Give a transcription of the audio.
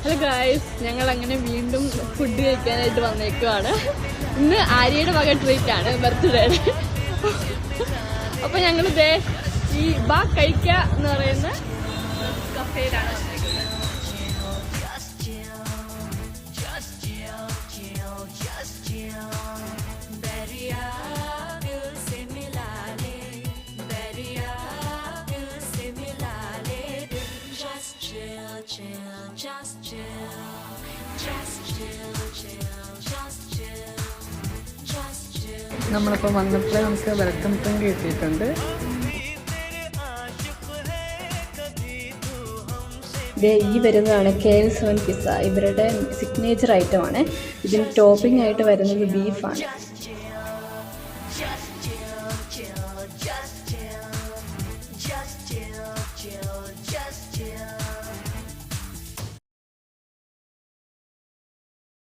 Hello guys, ഞങ്ങൾ അങ്ങനെ വീണ്ടും ഫുഡ് കഴിക്കാനായിട്ട് വന്നേക്കുവാണ്. ഇന്ന് ആര്യയുടെ വക ട്രീറ്റ് ആണ്, ബർത്ത്ഡേയുടെ. അപ്പൊ ഞങ്ങളിതേ ഈ ബാ കഴിക്ക എന്ന് പറയുന്ന കഫേയിലാണ് വന്നേക്കുന്നത്. നമ്മളിപ്പോൾ വന്നപ്പോൾ നമുക്ക് വെൽക്കം ഡ്രിങ്ക് കിട്ടിയിട്ടുണ്ട്. ഈ വരുന്നതാണ് KL7 പിസ്സ. ഇവരുടെ സിഗ്നേച്ചർ ഐറ്റമാണ്. ഇതിന് ടോപ്പിംഗ് ആയിട്ട് വരുന്നത് ബീഫാണ്.